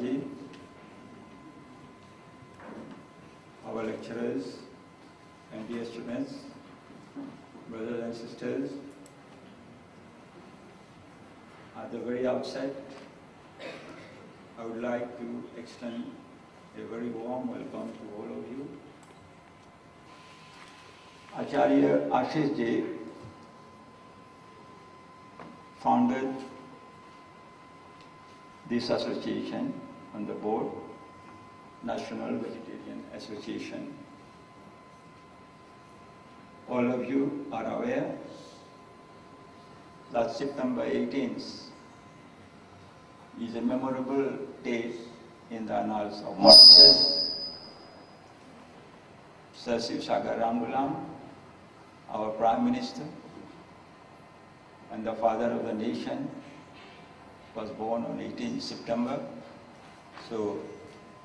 ji, our lecturers, NVA students, brothers and sisters, at the very outset, I would like to extend a very warm welcome to all of you. Acharya Ashish ji founded this association on the board, National Vegetarian Association. All of you are aware that September 18th is a memorable day in the annals of Mauritius. Sir Sivsagar Ramgulam, our Prime Minister and the father of the nation, was born on 18th September. So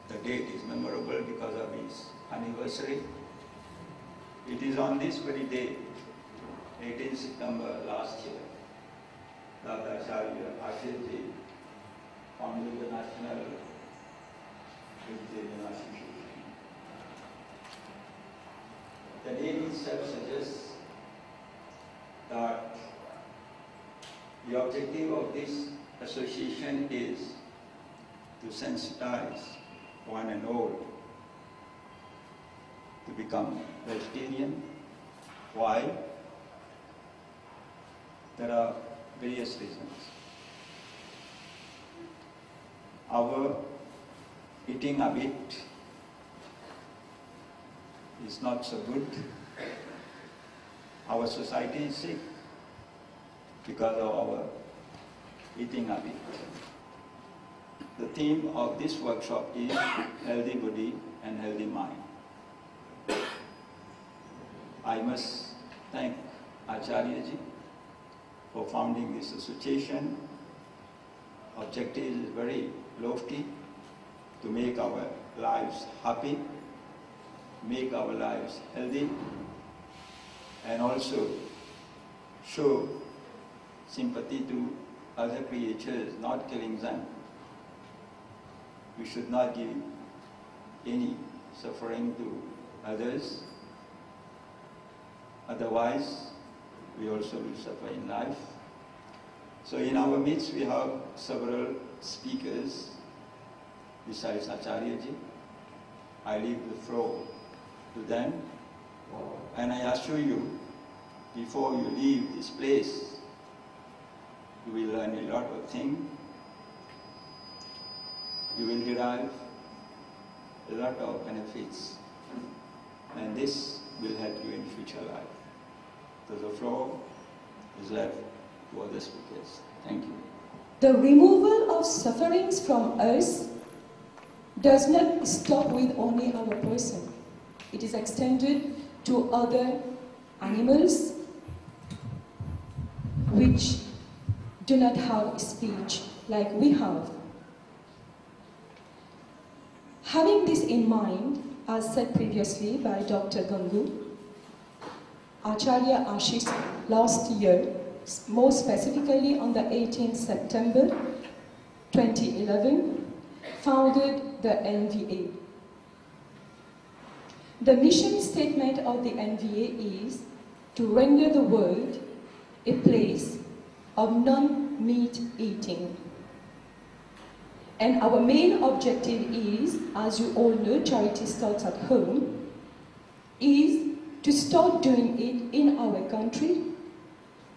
the date is memorable because of his anniversary. It is on this very day, 18th September last year, that Acharya Ashish ji founded the National Vegetarian Association. The name itself suggests that the objective of this association is to sensitize one and all to become vegetarian. Why? There are various reasons. Our eating habit is not so good. Our society is sick because of our eating habit. The theme of this workshop is healthy body and healthy mind. I must thank Acharya ji for founding this association. Objective is very lofty, to make our lives happy, make our lives healthy, and also show sympathy to other creatures, not killing them. We should not give any suffering to others. Otherwise, we also will suffer in life. So in our midst, we have several speakers besides Acharya ji. I leave the floor to them. And I assure you, before you leave this place, you will learn a lot of things. You will derive a lot of benefits. And this will help you in future life. So the floor is left to other speakers. Thank you. The removal of sufferings from us does not stop with only our person. It is extended to other animals which do not have speech like we have. Having this in mind, as said previously by Dr. Gangoo, Acharya Ashish last year, more specifically on the 18th September 2011, founded the NVA. The mission statement of the NVA is to render the world a place of non-meat eating. And our main objective is, as you all know, charity starts at home, is to start doing it in our country,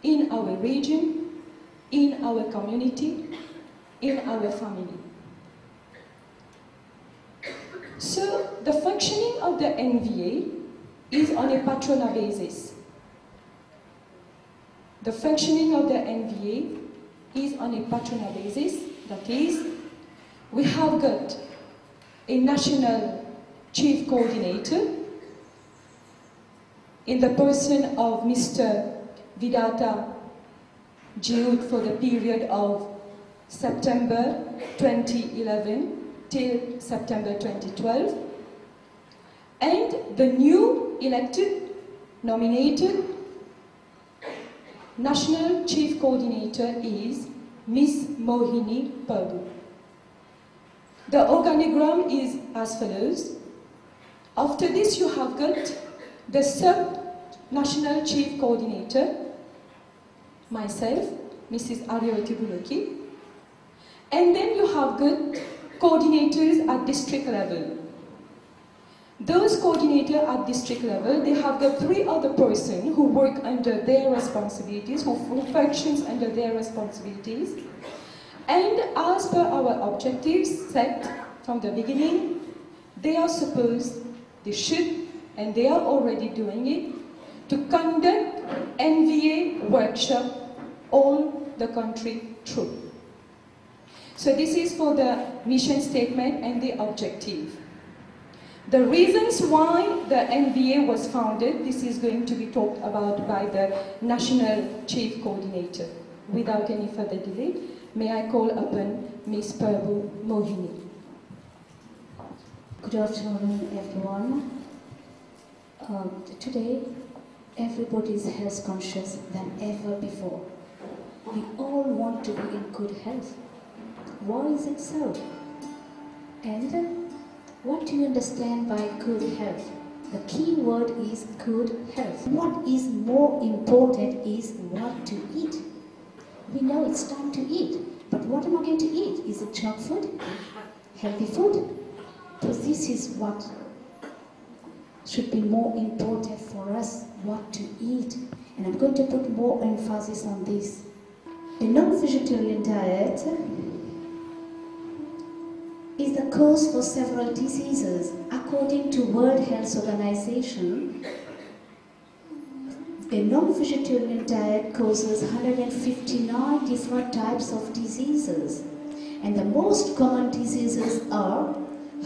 in our region, in our community, in our family. So the functioning of the NVA is on a Patron basis. The functioning of the NVA is on a Patron basis, that is, we have got a national chief coordinator in the person of Mr. Vidata Jude for the period of September 2011 till September 2012, and the new elected, nominated national chief coordinator is Ms. Mohini Perdu. The organigram is as follows. After this, you have got the sub-national chief coordinator, myself, Mrs. Arioti Buloki, and then you have got coordinators at district level. Those coordinators at district level, they have got 3 other persons who work under their responsibilities, who functions under their responsibilities. And as per our objectives set from the beginning, they are supposed, they should, and they are already doing it, to conduct NVA workshop all the country through. So this is for the mission statement and the objective. The reasons why the NVA was founded, this is going to be talked about by the National Chief Coordinator. Without any further delay, may I call upon Ms. Prabhu Mohini. Good afternoon, everyone. Today, everybody is health conscious than ever before. We all want to be in good health. Why is it so? And what do you understand by good health? The key word is good health. What is more important is what to eat. We know it's time to eat, but what am I going to eat? Is it junk food? Healthy food? So this is what should be more important for us, what to eat. And I'm going to put more emphasis on this. A non-vegetarian diet is the cause for several diseases. According to World Health Organization, a non-vegetarian diet causes 159 different types of diseases. And the most common diseases are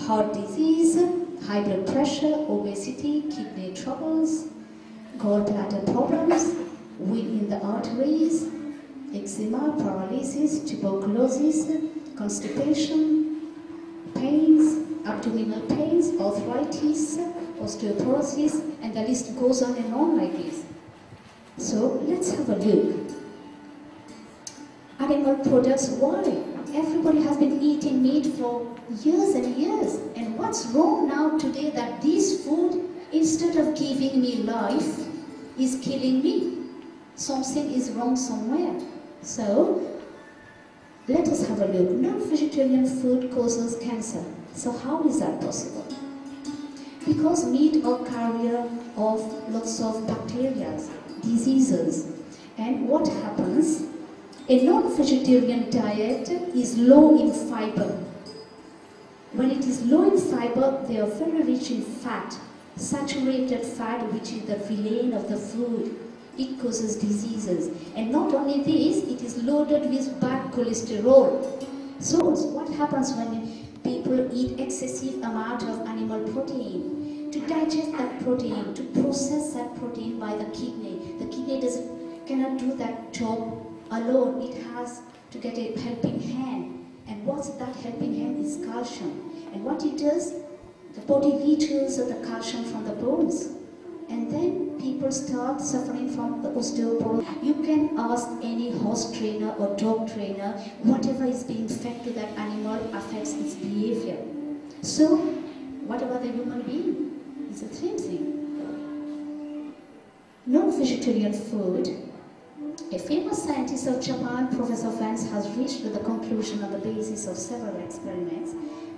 heart disease, high blood pressure, obesity, kidney troubles, gallbladder problems, weak in the arteries, eczema, paralysis, tuberculosis, constipation, pains, abdominal pains, arthritis, osteoporosis, and the list goes on and on like this. So let's have a look. Animal products, why? Everybody has been eating meat for years and years. And what's wrong now today that this food, instead of giving me life, is killing me? Something is wrong somewhere. So, let us have a look. Non-vegetarian food causes cancer. So how is that possible? Because meat are carrier of lots of bacteria, diseases. And what happens? A non-vegetarian diet is low in fiber. When it is low in fiber, they are very rich in fat, saturated fat, which is the villain of the food. It causes diseases. And not only this, it is loaded with bad cholesterol. So what happens when people eat excessive amount of animal protein? To digest that protein, to process that protein by the kidney cannot do that job alone. It has to get a helping hand. And what's that helping hand is calcium. And what it does, the body withdraws the calcium from the bones. And then people start suffering from the osteoporosis. You can ask any horse trainer or dog trainer, whatever is being fed to that animal affects its behavior. So, what about the human being? It's the same thing. Non-vegetarian food. A famous scientist of Japan, Professor Vance, has reached the conclusion on the basis of several experiments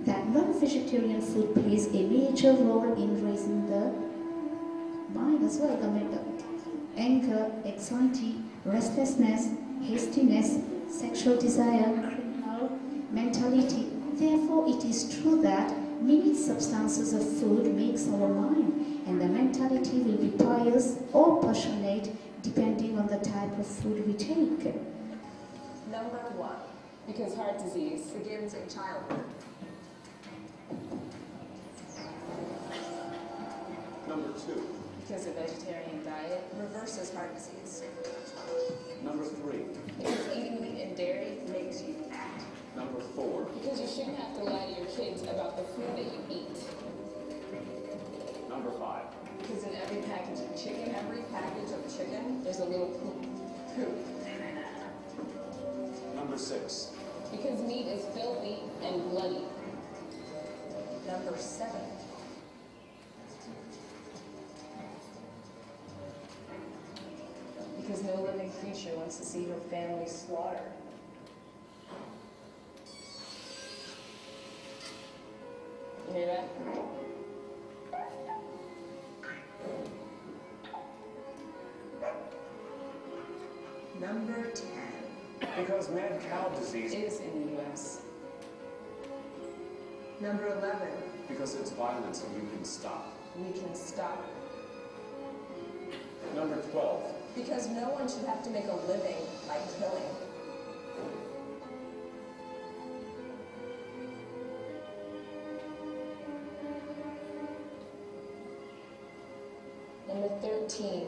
that non-vegetarian food plays a major role in raising the mind as well, the mental anger, anxiety, restlessness, hastiness, sexual desire, criminal mentality. Therefore, it is true that many substances of food makes our mind, and the mentality will be pious or passionate depending on the type of food we take. Number 1, because heart disease begins in childhood. Number 2. Because a vegetarian diet reverses heart disease. Number 3. Because eating meat and dairy makes you fat. Number 4. Because you shouldn't have to lie to your kids about the food that you eat. Number 5. Because in every package of chicken, there's a little poop. Number 6. Because meat is filthy and bloody. creature wants to see her family slaughtered. You hear that? Number 10. Because mad cow disease. Is in the U.S. Number 11. Because it's violence and you can stop. We can stop. Number 12. Because no one should have to make a living by killing. Number 13.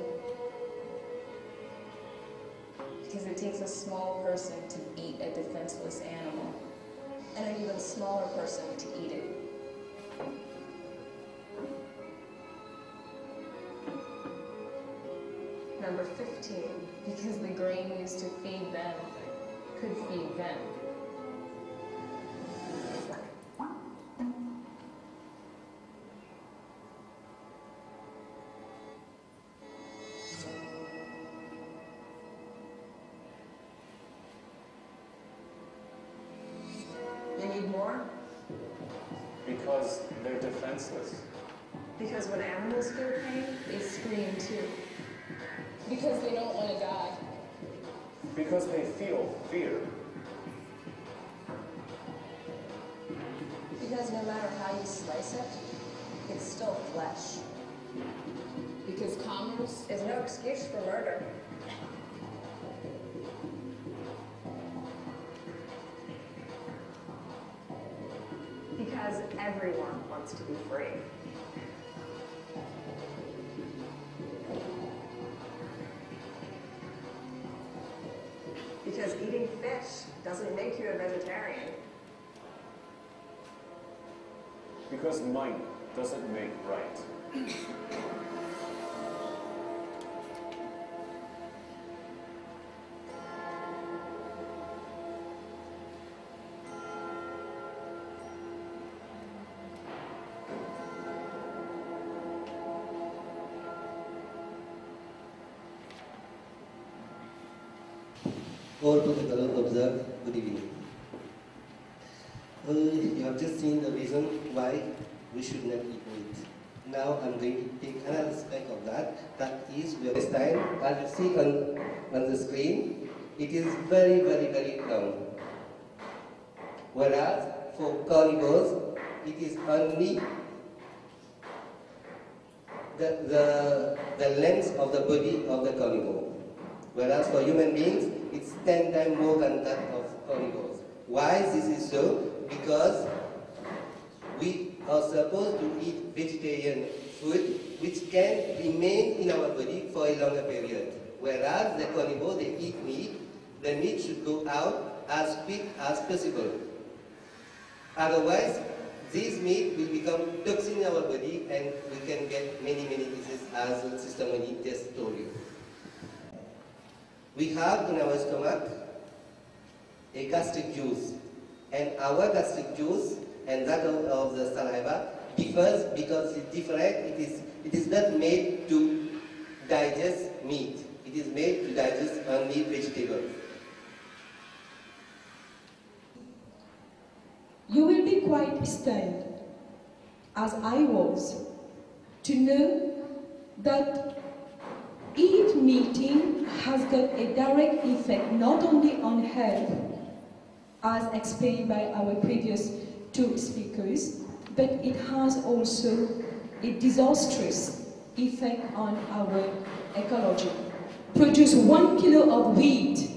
Because it takes a small person to eat a defenseless animal, and an even smaller person to eat it. Number 15. Because the grain used to feed them could feed them. You need more? Because they're defenseless. Because when animals feel pain, They scream too. Because they don't want to die. Because they feel fear. Because no matter how you slice it, it's still flesh. Because commerce is no excuse for murder. Because everyone wants to be free. Because eating fish doesn't make you a vegetarian. Because might doesn't make right. All together observe, good evening. You have just seen the reason why we should not eat meat. Now I'm going to take another aspect of that. That is, this time, as you see on the screen, it is very, very, very long. Whereas for carnivores, it is only the length of the body of the carnivore. Whereas for human beings, it's 10 times more than that of carnivores. Why this is so? Because we are supposed to eat vegetarian food which can remain in our body for a longer period. Whereas the carnivore, they eat meat, the meat should go out as quick as possible. Otherwise, this meat will become toxin in our body and we can get many, many diseases, as Sister Moni just told you. We have in our stomach a gastric juice, and our gastric juice and that of the saliva differs because it's different. It is not made to digest meat. It is made to digest only vegetables. You will be quite stunned, as I was, to know that eating has got a direct effect not only on health, as explained by our previous two speakers, but it has also a disastrous effect on our ecology. Produce 1 kilo of wheat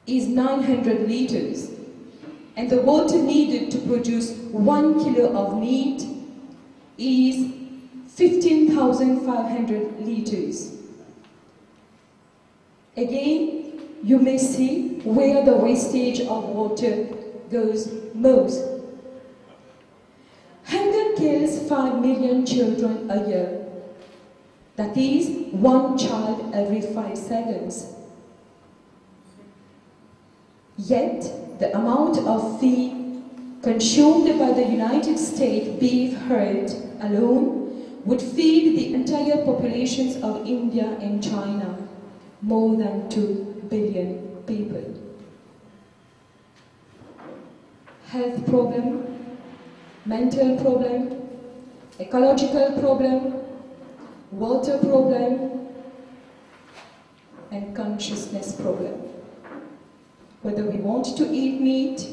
is 900 liters, and the water needed to produce 1 kilo of meat is 15,500 liters. Again, you may see where the wastage of water goes most. Hunger kills 5 million children a year. That is 1 child every 5 seconds. Yet, the amount of feed consumed by the United States beef herd alone would feed the entire populations of India and China, more than 2 billion people. Health problem, mental problem, ecological problem, water problem, and consciousness problem. Whether we want to eat meat,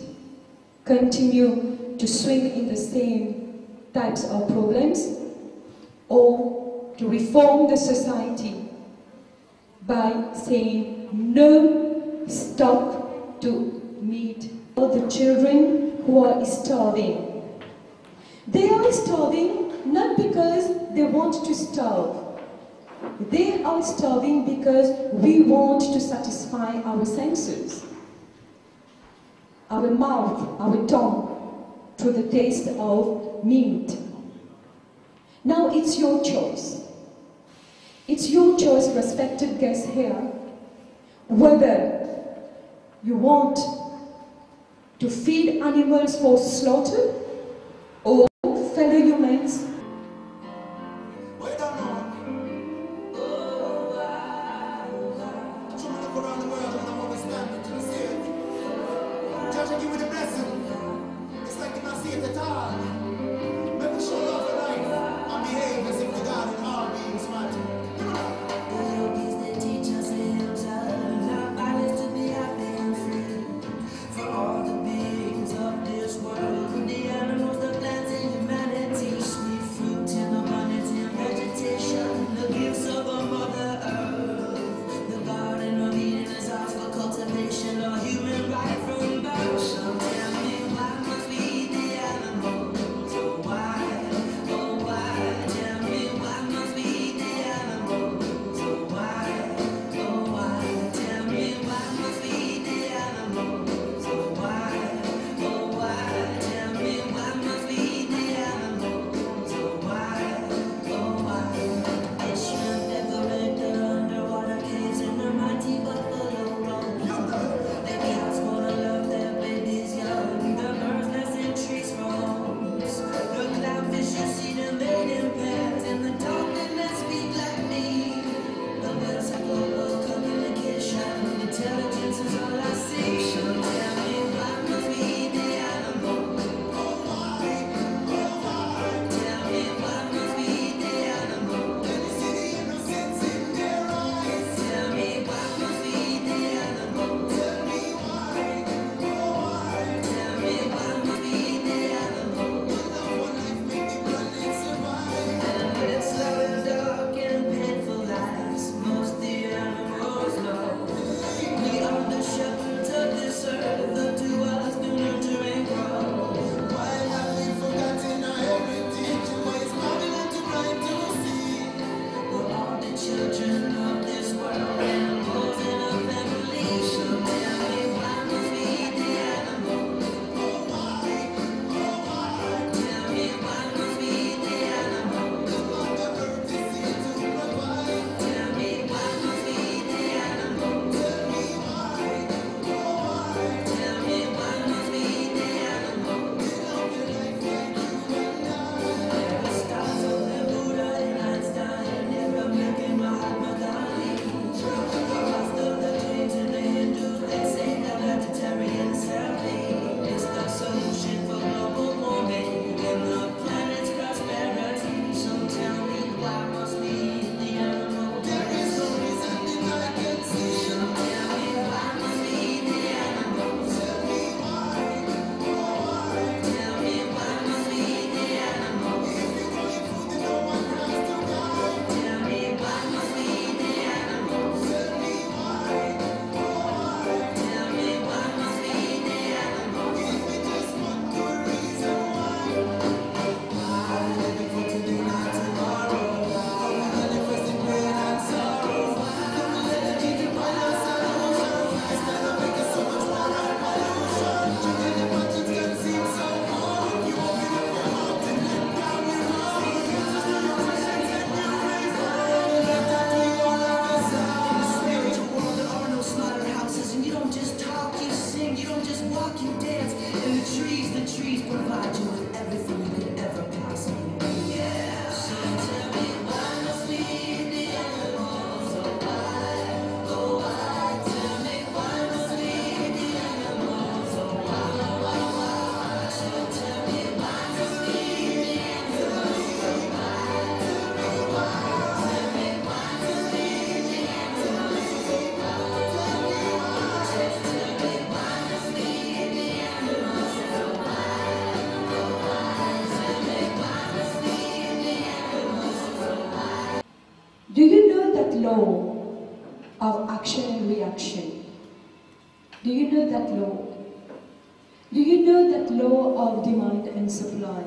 continue to swim in the same types of problems, or to reform the society by saying no, stop to meat. All the children who are starving. They are starving not because they want to starve. They are starving because we want to satisfy our senses, our mouth, our tongue, through the taste of meat. Now it's your choice. It's your choice, respected guests here, whether you want to feed animals for slaughter or fellow humans. For all the beings of this world, the law of action and reaction? Do you know that law? Do you know that law of demand and supply?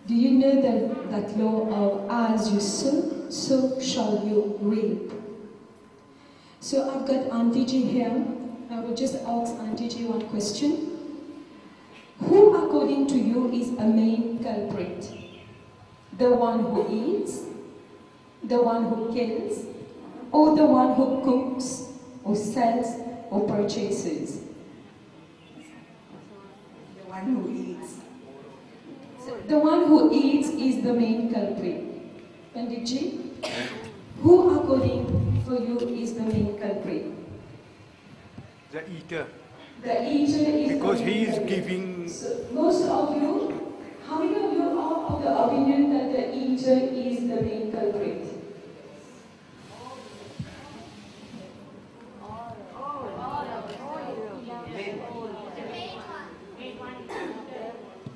Do you know that law of as you sow, so shall you reap? So I've got Auntie G here. I will just ask Auntie G one question. Who, according to you, is a main culprit? The one who eats, the one who kills, or the one who cooks, or sells, or purchases? The one who eats. So the one who eats is the main culprit. Pandit Ji, who, according for you, is the main culprit? The eater. The eater is because the he is culprit. giving. So most of you, how many of you are of the opinion that the eater is the main culprit?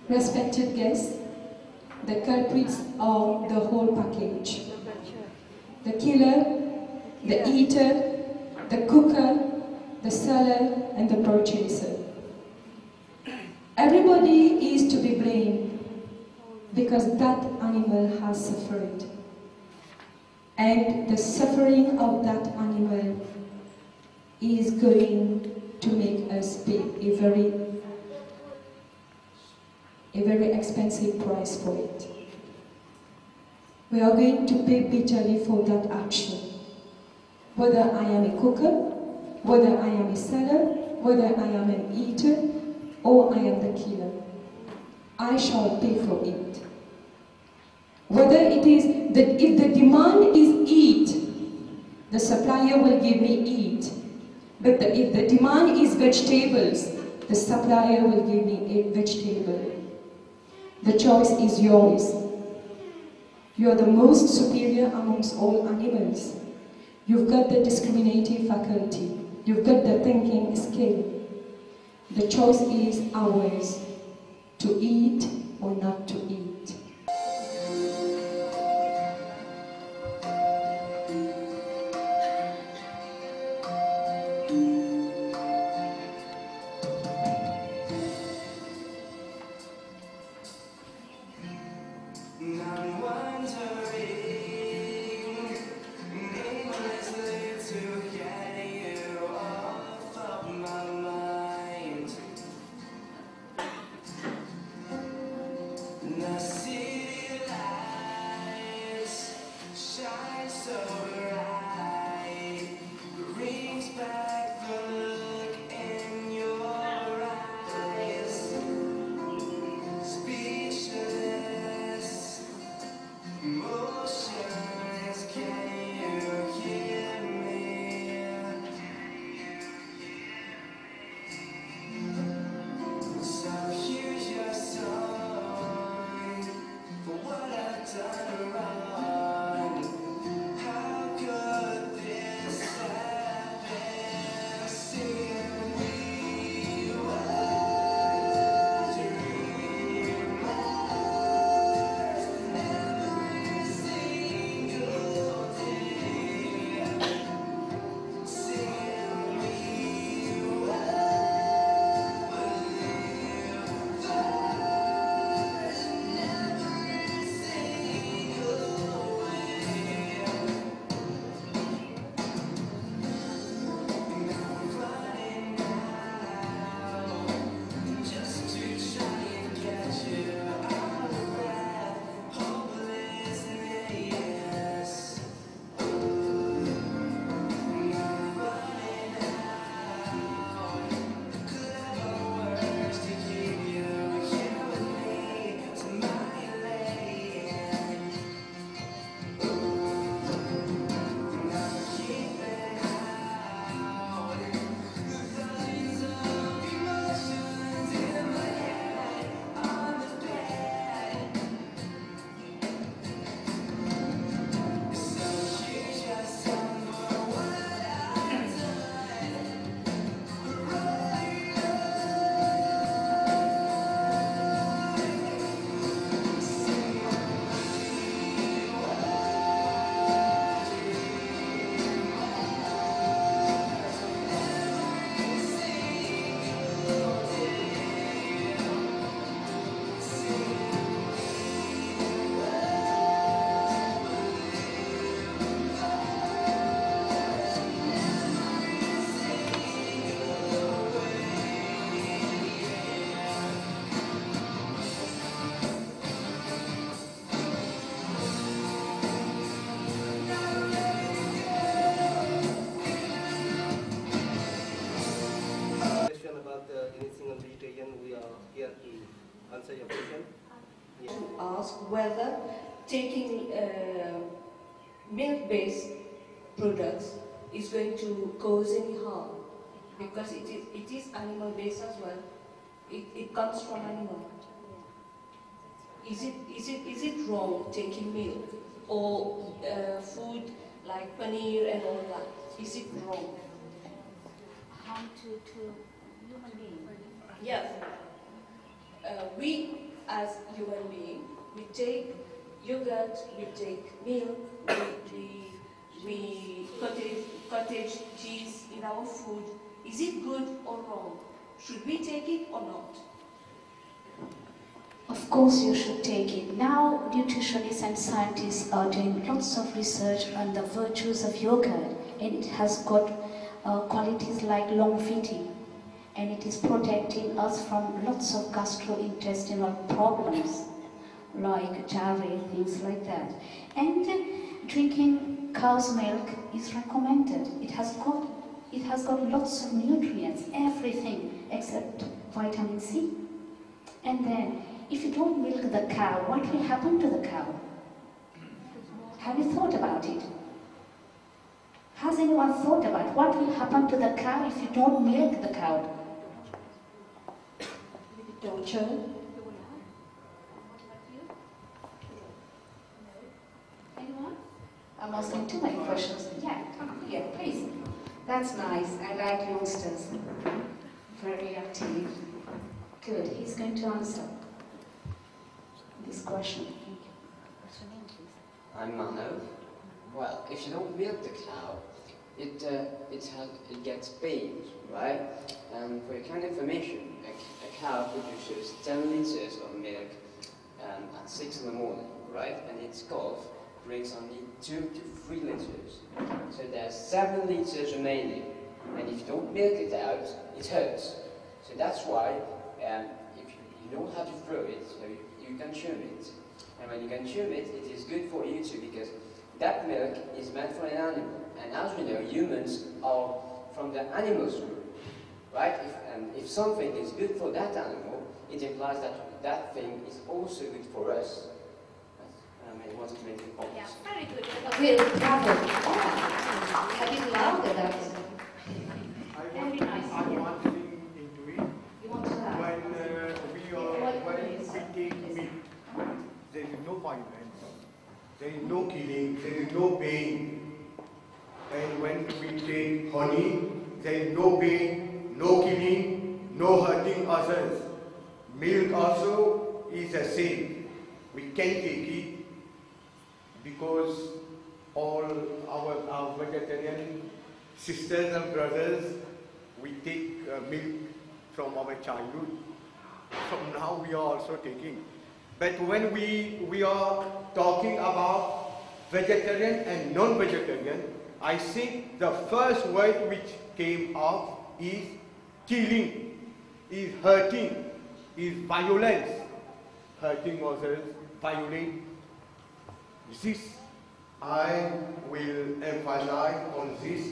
Respected guests, the culprits are the whole package. The killer, the eater, the cooker, the seller, and the purchaser. Everybody is to be blamed because that animal has suffered. And the suffering of that animal is going to make us pay a very expensive price for it. We are going to pay bitterly for that action. Whether I am a cooker, whether I am a seller, whether I am an eater, or I am the killer, I shall pay for it. Whether it is that if the demand is eat, the supplier will give me eat. But if the demand is vegetables, the supplier will give me a vegetable. The choice is yours. You are the most superior amongst all animals. You've got the discriminative faculty. You've got the thinking skill. The choice is ours, to eat or not to eat. Yes. answer your question. Yes. To ask whether taking milk-based products is going to cause any harm, because it is animal-based as well. It comes from animal. Is it wrong taking milk or food like paneer and all that? Is it wrong? Harm to human being. Yes. We as human beings, we take yogurt, we take milk, we cottage cheese in our food. Is it good or wrong? Should we take it or not? Of course you should take it. Now nutritionists and scientists are doing lots of research on the virtues of yogurt, and it has got qualities like longevity, and it is protecting us from lots of gastrointestinal problems like diarrhea, things like that. And drinking cow's milk is recommended. It has got lots of nutrients, everything except vitamin C. And then, if you don't milk the cow, what will happen to the cow? Have you thought about it? Has anyone thought about what will happen to the cow if you don't milk the cow? Torture. Anyone? I'm asking too many questions. Yeah, come here, please. That's nice. I like youngsters. Very active. Good. He's going to answer this question. Thank you. What's your name, please? I'm Manav. Well, if you don't milk the cow, it gets pain, right? And for your kind of information, a cow produces 10 liters of milk at 6 in the morning, right? And its calf brings only 2 to 3 liters. So there's 7 liters remaining. And if you don't milk it out, it hurts. So that's why if you know how to throw it, so you consume it. And when you consume it, it is good for you too, because that milk is meant for an animal. And as we know, humans are from the animal's group, right? If something is good for that animal, it implies that that thing is also good for us. I wanted to make the point. Yeah, very good. We'll travel. Oh, a bit louder, that's very nice. I want to into it. You want to laugh? When we take meat, there is no violence, there is no killing, there is no pain. And when we take honey, there is no pain, no killing, no hurting others. Milk also is the same. We can take it because all our vegetarian sisters and brothers, we take milk from our childhood. So now we are also taking. But when we are talking about vegetarian and non-vegetarian, I think the first word which came up is killing, is hurting, is violence. Hurting others, violate. This, I will emphasize on this,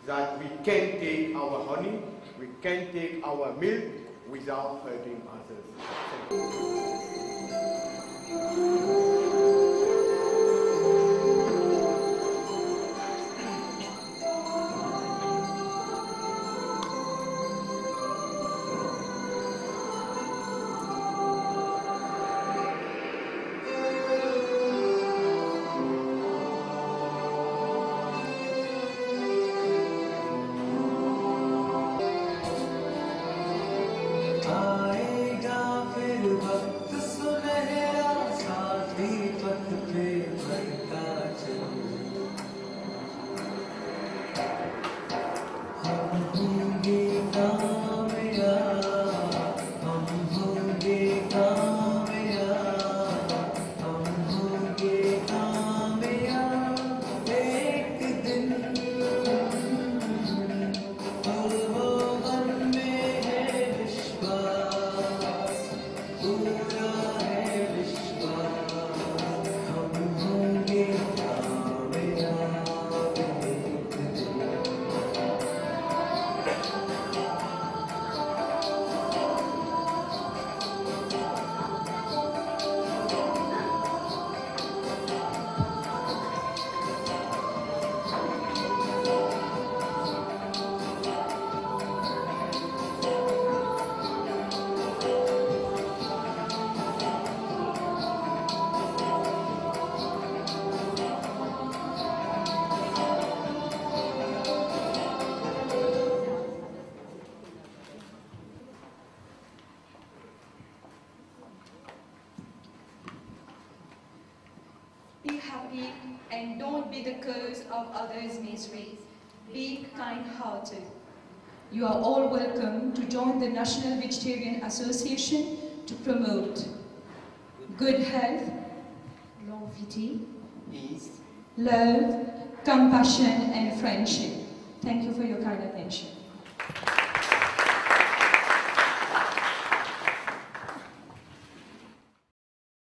that we can take our honey, we can take our milk without hurting others. Thank you. आएगा फिर वक्त सुनहरा साथी happy and don't be the cause of others' misery. Be kind-hearted. You are all welcome to join the National Vegetarian Association to promote good health, longevity, peace, love, compassion, and friendship. Thank you for your kind attention.